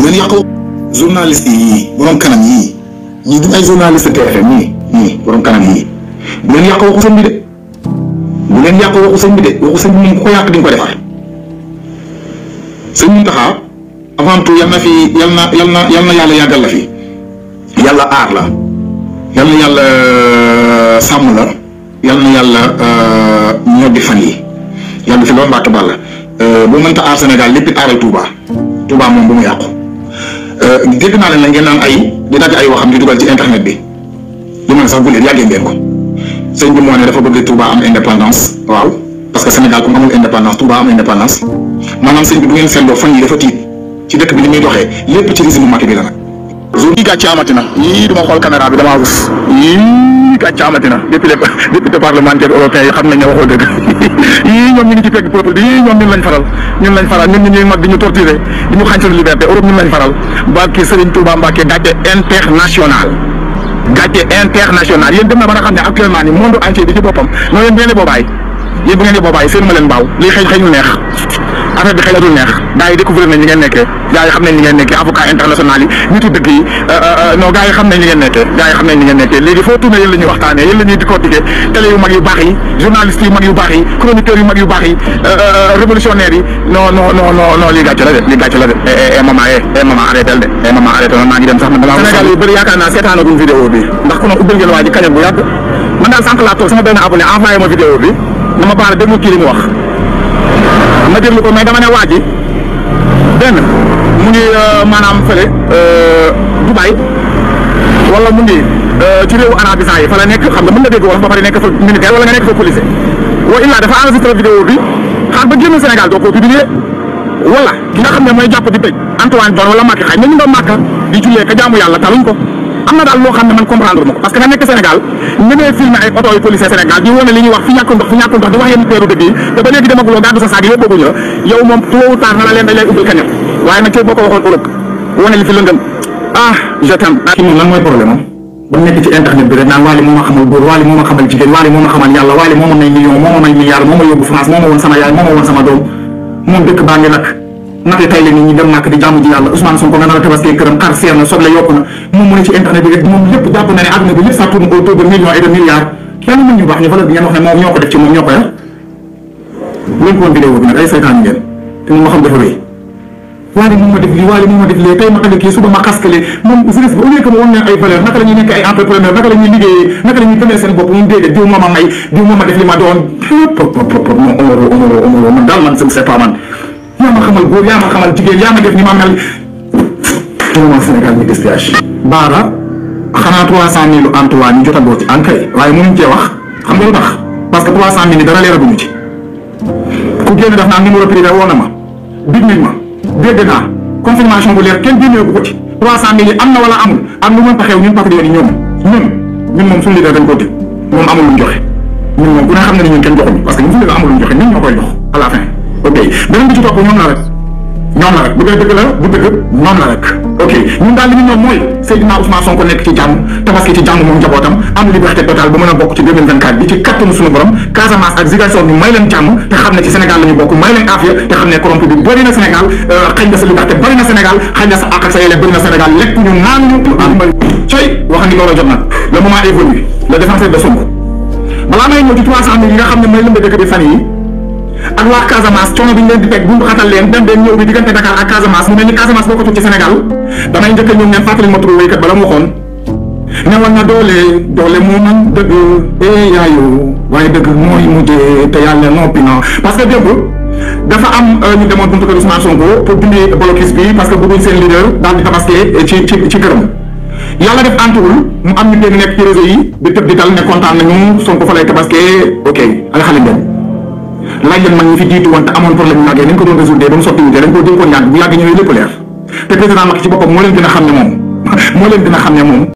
ngeen yàq journaliste yi borom kanam yii ñii du ay journaliste TFM ñii borom kanam yii bu leen yàq waxu sëñ bi de bu leen yàq waxu sëñ bi de waxu sëñ bi moom ku ko yàq di nga ko defar sëñ Mountakha avant tout yal na yàlla yàggal la fi yàlla aar la yal na yàlla sàmm la yal na yàlla ñoddi fan yi yàlla fi loolu mbàkk bàll boo mënta aar Sénégal lépp it aaral Touba moom bu mu yàqu dégg naa leen la ngeen naan di dagg ay waxam di dugal ci internet bi li ma ne sax bu leen yàggee ngeen ko sëñ bi moo ne dafa bëgg Touba am indépendance waaw parce que Sénégal comme amul indépendance Touba am indépendance maanaam sëñ bi bu ngeen seetloo fan yi dafa tiit ci dëkk bi ni muy doxee lépp ci régime Macky bi la nag. yii gàcce amati na yii duma xool caméra bi damaa rus yii gàcce amati na député parlementaire européen yi xam nañ ne waxoo dëgg yii ñoom ñu ngi ci pegg peuple bi yii ñoom ñun lañ faral ñun ñuy mag di ñu torturer di ñu xañ suñu liberté Europe ñun lañ faral barke Serigne Touba Mbacké gàcce international yéen dem na ba nga xam ne actuellement ni monde entier bi ci boppam noo leen ngeen di boobaay yéen bu ngeen di boobaay seen ma leen mbaaw lii xëyul neex affaire bi xëyatul neex gars yi découvrir nañ li ngeen nekkee gars yi xam nañ li ngeen nekkee avocat international yi nitu dëgg yi non gars yi xam nañ li ngeen nekkee léegi foo tourné yéen la ñuy waxtaanee yéen la ñuy décortiquer télé yu mag yu baax yi journalistes yu mag yu baax yi chroniqueurs yu mag yu baax yi révolutionnaires yi non lii gàcce la de maman arrêtel de maman arrêté maa ngi dem sax man dama Sénégal yu bëri yaakaar naa seetaanaguñ vidéo bi ndax ku ne ubbil ngeen waa ji kañal bu yàgg man daal sànq laa toog sama benn abonné envoyé ma vidéo bi na ma baara déglu kii li mu wax ma déglu ko mais dama ne waa ji benn mu ngi maanaam fële Dubaï wala mu ngi ci réewu arabisant yi fa la nekk xam nga mën na dégg wolof ba pare nekk fa militaire wala nga nekk fa policier wa illaa dafa enregistré vidéo bi xaar ba génn Sénégal doo ko publier wala ki nga xam ne mooy jàpp di tëj Antoine Diome wala Macky xëy na ñu doon Màkka di jullee ka jaamu yàlla taluñ ko am na daal loo xam ne man comprendre ma ko parce que nga nekk Sénégal ñemee filmé ay oto yu policier Sénégal di wane li ñuy wax fi ñàkkul ndox di wax yenn teeru dëgg yi te ba léegi demaguloo gàddu sa saag yi yëpp bëgguñu la yow moom tôt ou tard na la leen dañ lay ubbil kañam waaye nag tey boo ko waxoon Europe wane li fi lëndëm je t'aime. kii moom lan mooy problème am ba nekk ci internet bi rek naan Wally moo ma xamal góor Wally moo ma xamal jigéen Wally moo ma xamal yàlla Wally moo ma may million moo ma may milliard moo ma yóbbu France moo ma woon sama yaay moo ma woon sama doom moom dëkk baa ngi lakk naka tey la nit ñi dem màkk di jàmm ji yàlla Ousmane Sonko nga nar a tabaskee këram xar seer na soble yokku na moom mu ne ci internet bi rek moom lépp jàpp na ne àdduna bi lépp ça tourne autour de millions et de milliards kenn mën ñu baax ñu valeur bi ngeen wax ne moom ñoo ko def ci moom ñoo ko yar leen ko woon vidéo bi nag ay saytaan ngeen te moom ma xam dafa rëy Wally moom ma def lii Wally moom ma def lee tey ma xale kii suba ma xaskale moom jeunesse bi au lieu que ma woon leen ay valeur naka la ñuy nekk ay entrepreneur naka la ñuy liggéeyee naka la ñuy gëmee seen bopp moom déedéet diw moo ma may diw moo ma def li ma doon non omoro man daal man je ne sais pas man yaa ma xamal góor yaa ma xamal jigéen yaa ma def ni ma mel vraiment Sénégal ñu gaspillage baara xanaa 300 000 Antoine ñu jotagoo ci ankay waaye mënuñ cee wax xam nga lu tax parce que 300 000 dara leeraguñu ci ku génn def naa numéro privé woo na ma dig nañ ma dégg naa confirmation bu leer kenn génneeku ko ci 300 000 yi am na wala amul ak lu mën taxew ñun patriotes yi ñun moom suñu leader dañ koo tëj moom amul lu mu joxe ñun moom ku ne xam na ne ñun kenn joxuñu parce que ñun suñu leader amul lu mu joxe ñun ñoo koy jox à la fin ok beneen bi ci topp ñoom la rek bu dee dëgg la bu dëgg ñoom la rek ok ñun daal li ñu ñoom mooy Seydina Ousmane Sonko nekk ci jàmm tabaski ci jàmm moom njabootam am liberté totale ba mën a bokk ci 2024 bi ci kattanu suñu borom Casamance ak Ziguinchor bi may leen jàmm te xam ne ci Sénégal la ñu bokk may leen affaire te xam ne corrompu bi bëri na Sénégal xañ na sa liberté bëri na Sénégal xañ na sa àq ak sa yelleef bëri na Sénégal lekk ñu naan ñu ambal coy wax ni loolu jot nag le moment est venu le défenseur de Sonko balaa may ñëw ci 300 000 yi nga xam ne mooy lëmbe dëkk bi fan yi ak waa Casamance coono bi ñu leen di teg buntu xatal leen dem den ñëw bi diggante Dakar ak Casamance mu mel ni Casamance bokkatul ci Sénégal damay njëkk a ñëw ngeen fàttali ma turu wéykat bala mu waxoon ne woon na doole moo man dëgg yaayu waaye dëgg mooy mujjee te yàlla noppi na parce que démb dafa am ñu demoon buntu kër Ousmane Sonko pour dindi blocus bi parce que bëgguñ seen leader daal di tabaskee ci këram yàlla def antuwul mu am ñu dégg nekk ci réseau yi di tëb di dal ne kontaan nañu Sonko fa lay tabaskee ok ala xale ngeen laaj leen mag ñi fi jiitu woon te amoon problème yu màggee nañ ko doon résoudre ba mu sotti wutee dañ ko dénkoon ñaan bu yàgg ñëwee lépp leer te président Macky ci boppam moo leen gën a xam ne moom